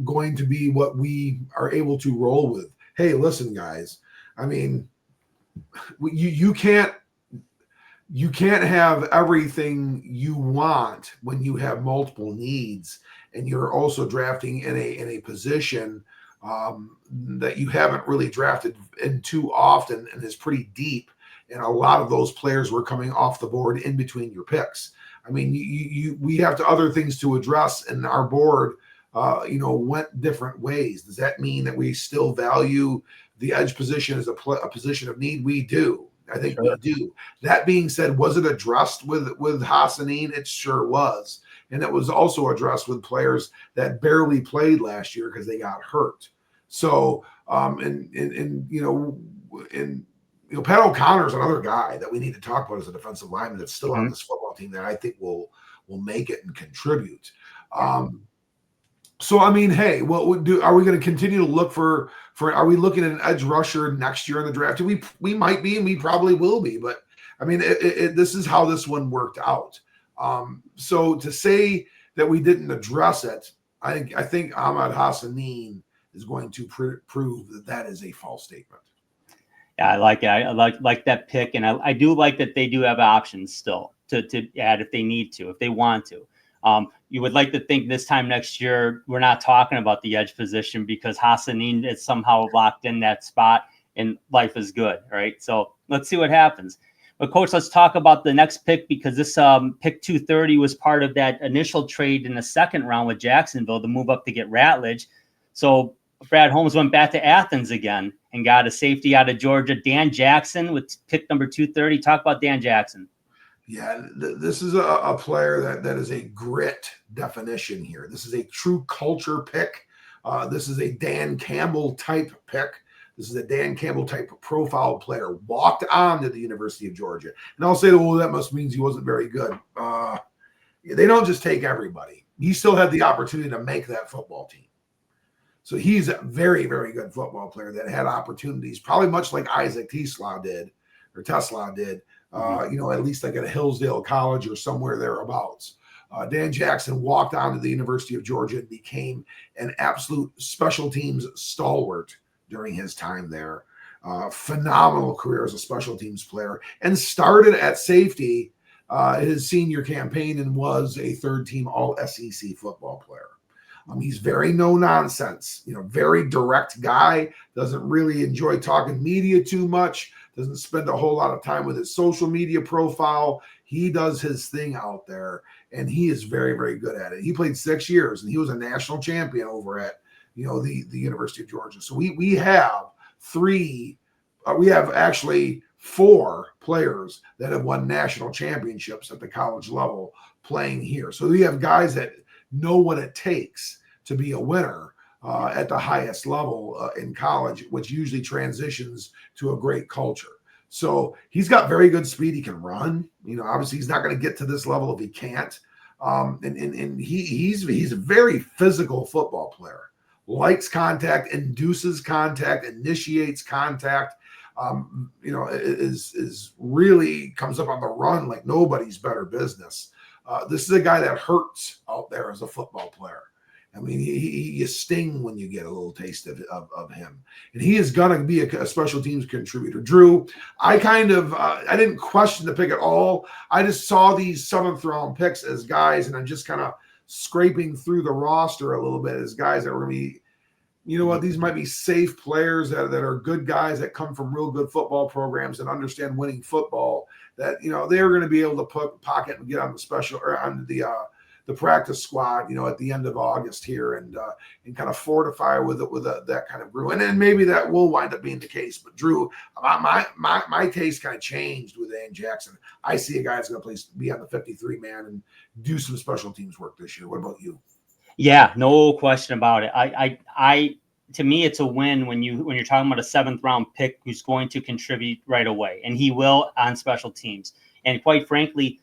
going to be what we are able to roll with? Hey, listen, guys. I mean, you can't have everything you want when you have multiple needs, and you're also drafting in a position that you haven't really drafted in too often and is pretty deep. And a lot of those players were coming off the board in between your picks. I mean, we have other things to address, and our board, went different ways. Does that mean that we still value the edge position as a position of need? We do. I think we do. That being said, was it addressed with Hassanin? It sure was. And it was also addressed with players that barely played last year because they got hurt. So, Pat O'Connor's another guy that we need to talk about as a defensive lineman that's still on this football team that I think will make it and contribute. So, I mean, hey, are we going to continue to look for, are we looking at an edge rusher next year in the draft? We might be, and we probably will be, but I mean, this is how this one worked out. So to say that we didn't address it, I think Ahmad Hassanin is going to prove that is a false statement. Yeah, I like it. I like that pick, and I do like that they do have options still to add if they need to, if they want to. You would like to think this time next year we're not talking about the edge position because Hassanin is somehow locked in that spot and life is good, right? So let's see what happens. But Coach, let's talk about the next pick, because this pick 230 was part of that initial trade in the second round with Jacksonville to move up to get Ratledge. So Brad Holmes went back to Athens again and got a safety out of Georgia, Dan Jackson, with pick number 230. Talk about Dan Jackson. Yeah, this is a player that is a grit definition here. This is a true culture pick. This is a Dan Campbell type pick. This is a Dan Campbell type profile player. Walked on to the University of Georgia. And I'll say, well, that must mean he wasn't very good. They don't just take everybody. He still had the opportunity to make that football team. So he's a very, very good football player that had opportunities, probably much like Isaac Tesla did, at least like at a Hillsdale College or somewhere thereabouts. Dan Jackson walked on to the University of Georgia and became an absolute special teams stalwart during his time there. Phenomenal career as a special teams player, and started at safety his senior campaign and was a third-team All-SEC football player. He's very no-nonsense, very direct guy, doesn't really enjoy talking media too much, doesn't spend a whole lot of time with his social media profile. He does his thing out there, and he is very, very good at it. He played 6 years, and he was a national champion over at, the University of Georgia. So we have actually 4 players that have won national championships at the college level playing here. So we have guys that know what it takes to be a winner at the highest level in college, which usually transitions to a great culture. So he's got very good speed. He can run. Obviously he's not going to get to this level if he can't. And he's a very physical football player. Likes contact, induces contact, initiates contact. Is really comes up on the run like nobody's better business. This is a guy that hurts out there as a football player. I mean, you sting when you get a little taste of him. And he is going to be a special teams contributor. Drew, I didn't question the pick at all. I just saw these 7th round picks as guys, and I'm just kind of scraping through the roster a little bit as guys that are going to be, these might be safe players that are good guys that come from real good football programs and understand winning football, that they're going to be able to put pocket and get on the special or on the practice squad, at the end of August here, and kind of fortify with that kind of group, and then maybe that will wind up being the case. But Drew, my taste kind of changed with Dan Jackson. I see a guy that's going to be on the 53 man and do some special teams work this year. What about you? Yeah, no question about it. I to me, it's a win when you're talking about a 7th round pick who's going to contribute right away, and he will on special teams. And quite frankly,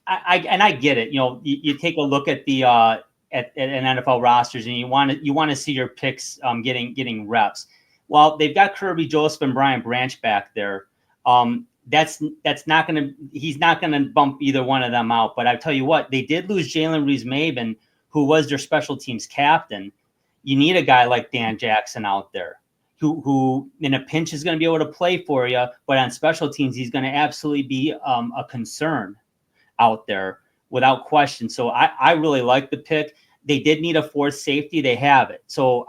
I get it. You take a look at the at an NFL rosters, and you want to see your picks getting reps. Well, they've got Kirby Joseph and Brian Branch back there. That's not he's not gonna bump either one of them out. But I tell you what, they did lose Jalen Reeves-Maybin, who was their special teams captain. You need a guy like Dan Jackson out there who in a pinch is going to be able to play for you, but on special teams, he's going to absolutely be a concern out there without question. So I really like the pick. They did need a 4th safety. They have it. So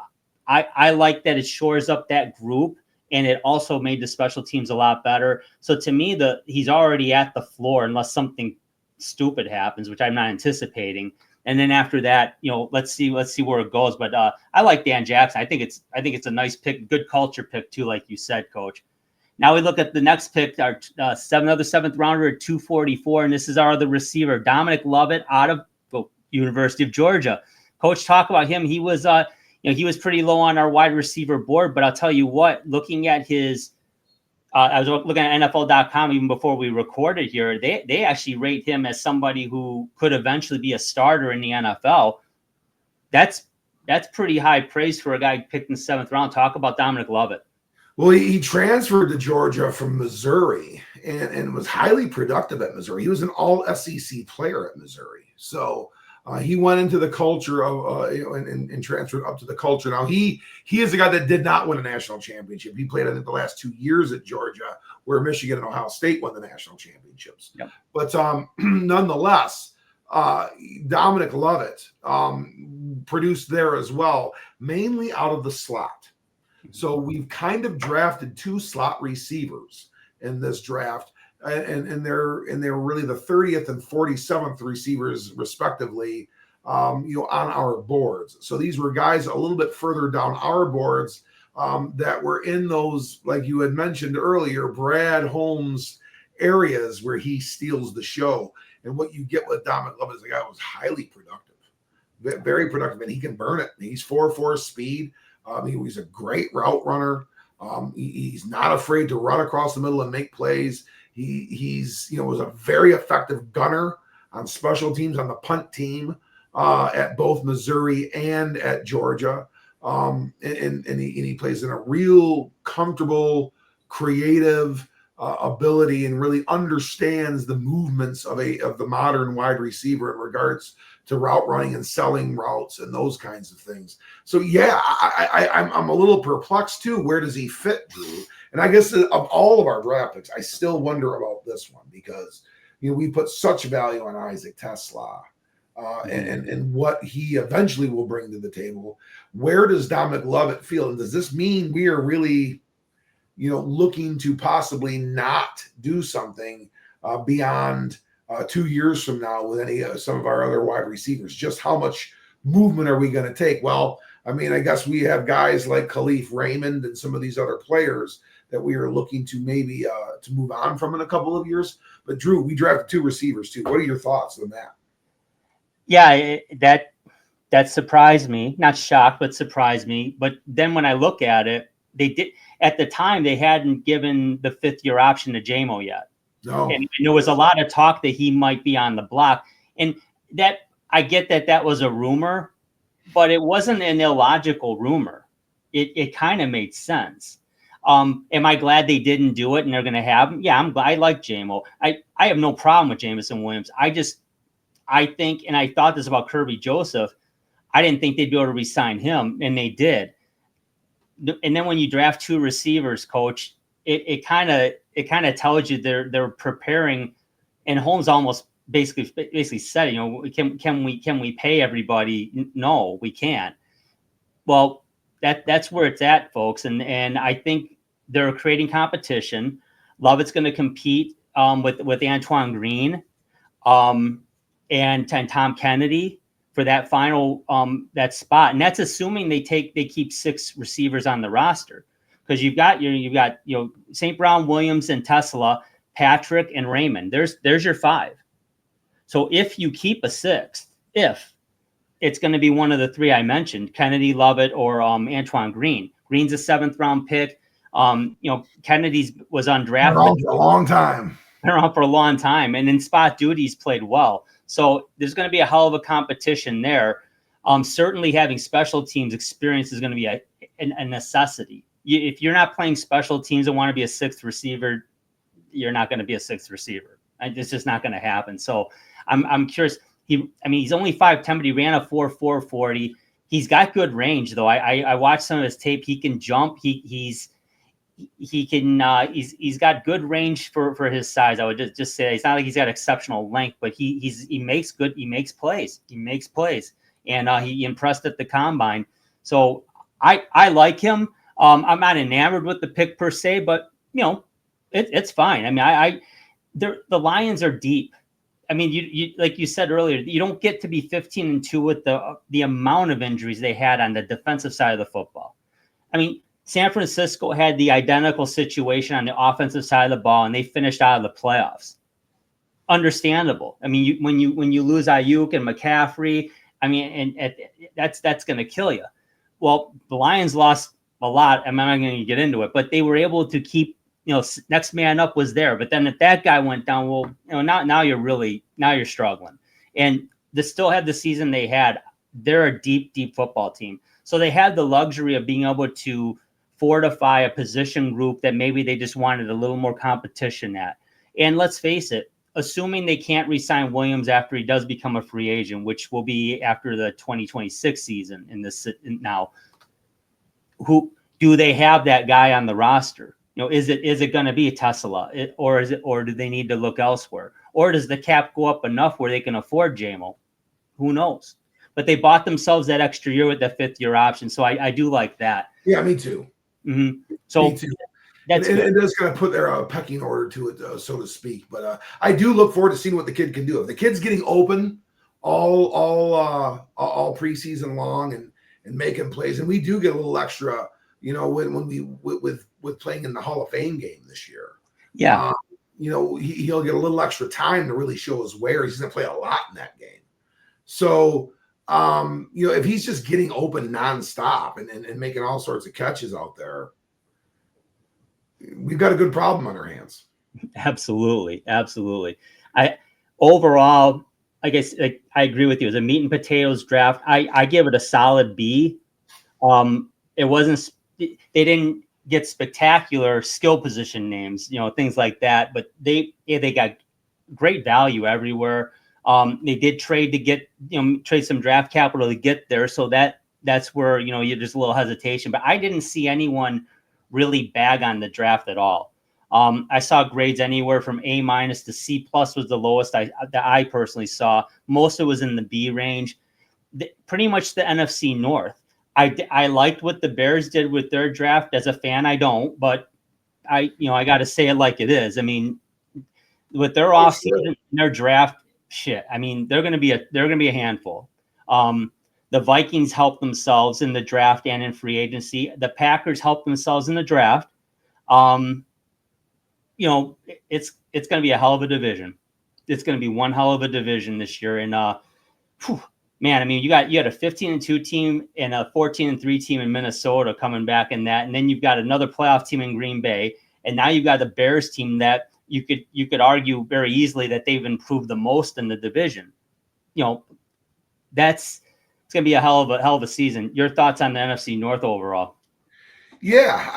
I like that it shores up that group, and it also made the special teams a lot better. So to me, he's already at the floor unless something stupid happens, which I'm not anticipating. And then after that, let's see where it goes. But I like Dan Jackson. I think it's a nice pick, good culture pick too, like you said, Coach. Now we look at the next pick, our another 7th rounder at 244, and this is our other receiver, Dominic Lovett, out of University of Georgia. Coach, talk about him. He was he was pretty low on our wide receiver board, but I'll tell you what, looking at his I was looking at NFL.com even before we recorded here. They actually rate him as somebody who could eventually be a starter in the NFL. That's pretty high praise for a guy picked in the 7th round. Talk about Dominic Lovett. Well, he transferred to Georgia from Missouri and was highly productive at Missouri. He was an all SEC player at Missouri. So he went into the culture of and transferred up to the culture. Now he is a guy that did not win a national championship. He played, I think, the last 2 years at Georgia, where Michigan and Ohio State won the national championships. Yep. But nonetheless, Dominic Lovett produced there as well, mainly out of the slot. So we've kind of drafted 2 slot receivers in this draft. And they're really the 30th and 47th receivers, respectively, on our boards. So these were guys a little bit further down our boards that were in those, like you had mentioned earlier, Brad Holmes areas where he steals the show. And what you get with Dominic Lovett is a guy who was highly productive, very productive, and he can burn it. He's 4.4 speed. He's a great route runner. He's not afraid to run across the middle and make plays. He's was a very effective gunner on special teams on the punt team at both Missouri and at Georgia. And he plays in a real comfortable, creative ability and really understands the movements of the modern wide receiver in regards to route running and selling routes and those kinds of things. So yeah, I'm a little perplexed too. Where does he fit, Drew? And I guess of all of our draft picks, I still wonder about this one because we put such value on Isaac Tesla and what he eventually will bring to the table. Where does Dominic Lovett feel? And does this mean we are really looking to possibly not do something beyond 2 years from now with some of our other wide receivers? Just how much movement are we going to take? Well, I mean, I guess we have guys like Khalif Raymond and some of these other players that we are looking to maybe to move on from in a couple of years. But Drew, we drafted 2 receivers too. What are your thoughts on that? Yeah, that surprised me. Not shocked, but surprised me. But then when I look at it, they did at the time they hadn't given the 5th-year option to JMO yet. No. And there was a lot of talk that he might be on the block. And that I get that was a rumor, but it wasn't an illogical rumor. It kind of made sense. Am I glad they didn't do it and they're going to have him? Yeah, I'm glad. I like JMO. I have no problem with Jameson Williams. I think, and I thought this about Kirby Joseph, I didn't think they'd be able to re-sign him, and they did. And then when you draft 2 receivers, Coach, it kind of tells you they're preparing, and Holmes almost basically said, can we pay everybody? No, we can't. Well, that's where it's at, folks, and I think they're creating competition. Lovett's going to compete with Antoine Green and Tom Kennedy for that final that spot, and that's assuming they keep 6 receivers on the roster, because you've got St. Brown, Williams, and Tesla, Patrick, and Raymond. There's your 5. So if you keep a 6th, if it's going to be one of the 3 I mentioned, Kennedy, Lovett, or Antoine Green. Green's a 7th round pick. Kennedy's was undrafted. Around for a long time. Been around for a long time, and in spot duties played well. So there's going to be a hell of a competition there. Certainly having special teams experience is going to be a necessity. If you're not playing special teams and want to be a 6th receiver, you're not going to be a 6th receiver. It's just not going to happen. So I'm curious. He's only 5'10", but he ran a 4.4 40. He's got good range, though. I watched some of his tape. He can jump. He's got good range for his size. I would just say it's not like he's got exceptional length, but he makes plays. And he impressed at the combine. So I like him. I'm not enamored with the pick per se, but it's fine. I mean, the Lions are deep. I mean, you like you said earlier, you don't get to be 15-2 with the amount of injuries they had on the defensive side of the football. I mean, San Francisco had the identical situation on the offensive side of the ball, and they finished out of the playoffs. Understandable. I mean, when you lose Ayuk and McCaffrey, I mean, and that's going to kill you. Well, the Lions lost a lot. I'm not going to get into it, but they were able to keep. Next man up was there, but then if that guy went down, well, now you're struggling. And they still had the season they had. They're a deep, deep football team, so they had the luxury of being able to fortify a position group that maybe they just wanted a little more competition at. And let's face it, assuming they can't re-sign Williams after he does become a free agent, which will be after the 2026 season now, who do they have that guy on the roster? Is it going to be a Tesla, or do they need to look elsewhere? Or does the cap go up enough where they can afford Jamo? Who knows? But they bought themselves that extra year with the 5th-year option, so I do like that. Yeah, me too. Mm-hmm. So me too. It does kind of put their pecking order to it, so to speak. But I do look forward to seeing what the kid can do. If the kid's getting open all preseason long and making plays, and we do get a little extra. When we with playing in the Hall of Fame game this year, yeah, he'll get a little extra time to really show his wares. He's going to play a lot in that game. So, if he's just getting open nonstop and making all sorts of catches out there, we've got a good problem on our hands. Absolutely. Overall, I guess I agree with you. It was a meat and potatoes draft. I give it a solid B. It wasn't. They didn't get spectacular skill position names, things like that, but they got great value everywhere. They did trade to get, trade some draft capital to get there. So that's where, there's a little hesitation, but I didn't see anyone really bag on the draft at all. I saw grades anywhere from A- to C+ was the lowest that I personally saw. Most of it was in the B range. Pretty much the NFC North. I liked what the Bears did with their draft. As a fan, I don't, but I got to say it like it is. I mean, with their offseason and their draft shit, I mean, they're going to be a handful. The Vikings helped themselves in the draft and in free agency. The Packers helped themselves in the draft. It's going to be a hell of a division. It's going to be one hell of a division this year. And man, I mean, you had a 15-2 team and a 14-3 team in Minnesota coming back in that, and then you've got another playoff team in Green Bay, and now you've got the Bears team that you could argue very easily that they've improved the most in the division. It's going to be a hell of a season. Your thoughts on the NFC North overall? Yeah,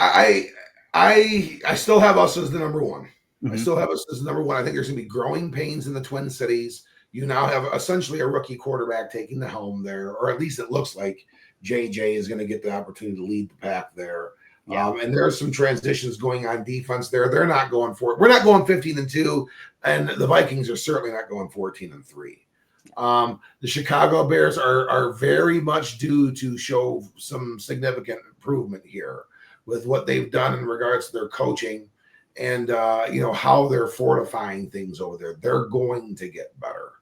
I still have us as the number one. Mm-hmm. I still have us as the number one. I think there's going to be growing pains in the Twin Cities. You now have essentially a rookie quarterback taking the helm there, or at least it looks like JJ is going to get the opportunity to lead the pack there. Yeah. And there are some transitions going on defense there. They're not going for it. We're not going 15-2, and the Vikings are certainly not going 14-3. The Chicago Bears are very much due to show some significant improvement here with what they've done in regards to their coaching and how they're fortifying things over there. They're going to get better.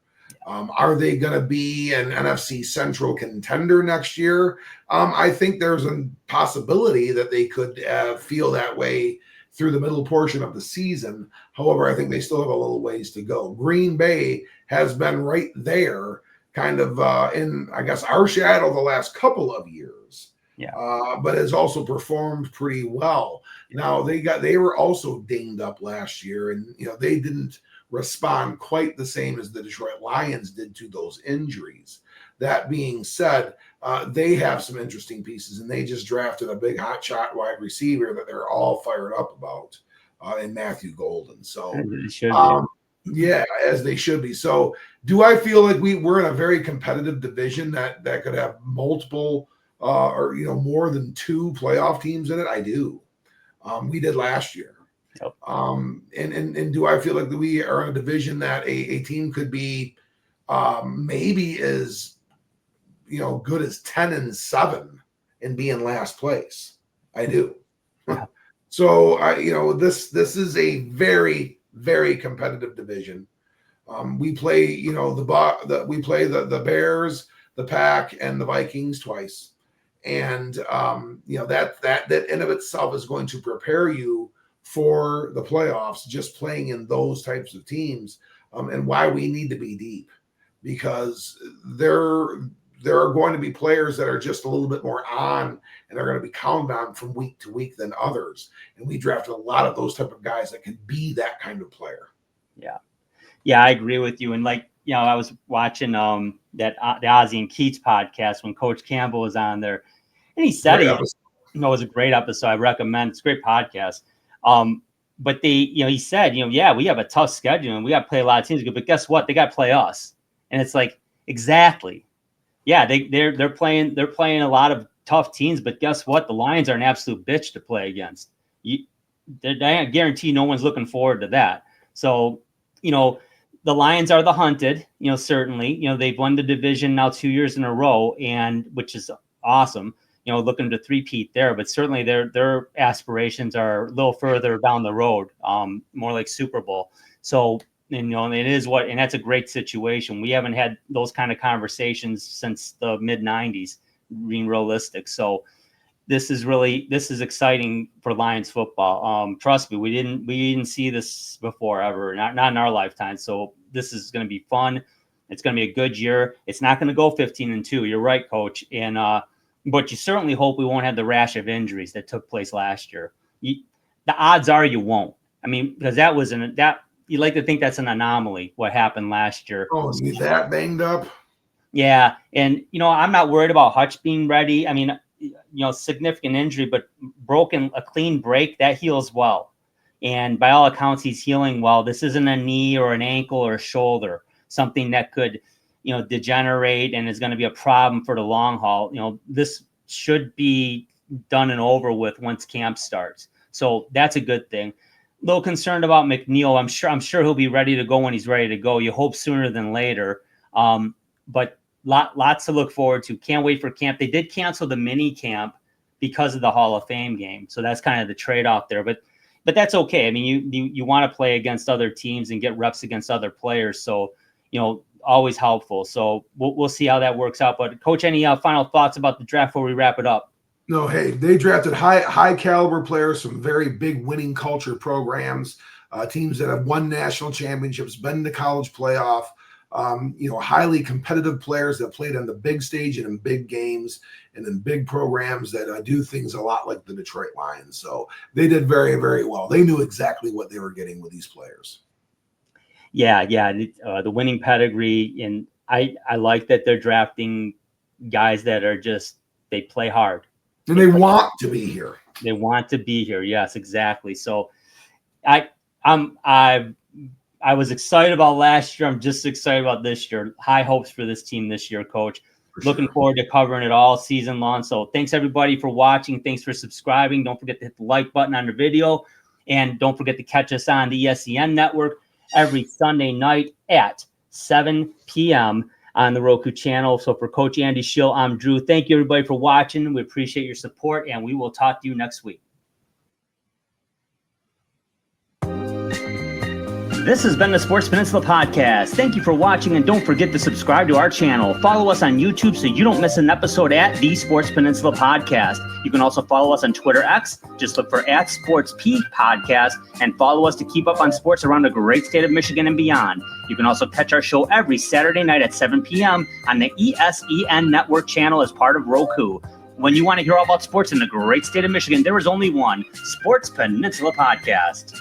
Are they going to be an NFC Central contender next year? I think there's a possibility that they could feel that way through the middle portion of the season. However, I think they still have a little ways to go. Green Bay has been right there, kind of in, I guess, our shadow the last couple of years. Yeah. But has also performed pretty well. Now they were also dinged up last year, and they didn't respond quite the same as the Detroit Lions did to those injuries. That being said, they have some interesting pieces, and they just drafted a big hotshot wide receiver that they're all fired up about in Matthew Golden. So, yeah, as they should be. So, do I feel like we're in a very competitive division that could have multiple or more than 2 playoff teams in it? I do. We did last year. Yep. And do I feel like we are in a division that a team could be maybe as good as 10-7 and be in last place? I do. Yeah. So this is a very, very competitive division. We play the Bears, the Pack, and the Vikings twice, and that in of itself is going to prepare you for the playoffs, just playing in those types of teams, and why we need to be deep, because there are going to be players that are just a little bit more on, and they're going to be counted on from week to week than others. And we drafted a lot of those type of guys that can be that kind of player. Yeah, I agree with you. And I was watching the Ozzie and Keats podcast when Coach Campbell was on there, and he said it was a great episode. I recommend. It's a great podcast. But he said, we have a tough schedule and we got to play a lot of teams, but guess what? They got to play us. And it's like, exactly. Yeah. They're playing a lot of tough teams, but guess what? The Lions are an absolute bitch to play against. I guarantee no one's looking forward to that. So, the Lions are the hunted, certainly, they've won the division now 2 years in a row, and which is awesome. Looking to three-peat there, but certainly their aspirations are a little further down the road, more like Super Bowl. So, it is and that's a great situation. We haven't had those kind of conversations since the mid-90s, being realistic. So this is exciting for Lions football. Trust me, we didn't see this before ever, not in our lifetime. So this is going to be fun. It's going to be a good year. It's not going to go 15-2. You're right, Coach. And, but you certainly hope we won't have the rash of injuries that took place last year. The odds are you won't. I mean, because you like to think that's an anomaly, what happened last year. Oh, you that banged up? Yeah. And, I'm not worried about Hutch being ready. I mean, significant injury, but a clean break, that heals well. And by all accounts, he's healing well. This isn't a knee or an ankle or a shoulder, something that could degenerate and is going to be a problem for the long haul. This should be done and over with once camp starts. So that's a good thing. A little concerned about McNeil. I'm sure he'll be ready to go when he's ready to go. You hope sooner than later. But lots to look forward to. Can't wait for camp. They did cancel the mini camp because of the Hall of Fame game. So that's kind of the trade-off there. But that's okay. I mean, you want to play against other teams and get reps against other players. So, always helpful. So we'll see how that works out. But Coach, any final thoughts about the draft before we wrap it up? No, hey, they drafted high caliber players from very big winning culture programs, teams that have won national championships, been to college playoff, highly competitive players that played on the big stage and in big games and in big programs that do things a lot like the Detroit Lions. So they did very, very well. They knew exactly what they were getting with these players. Yeah. The winning pedigree. And I like that they're drafting guys that are they play hard. And they want to be here. They want to be here. Yes, exactly. So I was excited about last year. I'm just excited about this year. High hopes for this team this year, Coach. Looking forward to covering it all season long. So thanks everybody for watching. Thanks for subscribing. Don't forget to hit the like button on the video. And don't forget to catch us on the ESEN network every Sunday night at 7 p.m. on the Roku channel. So for Coach Andy Schill, I'm Drew. Thank you everybody for watching. We appreciate your support, and we will talk to you next week. This has been the Sports Peninsula Podcast. Thank you for watching, and don't forget to subscribe to our channel. Follow us on YouTube so you don't miss an episode at the Sports Peninsula Podcast. You can also follow us on Twitter X. Just look for @SportsP Podcast and follow us to keep up on sports around the great state of Michigan and beyond. You can also catch our show every Saturday night at 7 p.m. on the ESEN Network channel as part of Roku. When you want to hear all about sports in the great state of Michigan, there is only one, Sports Peninsula Podcast.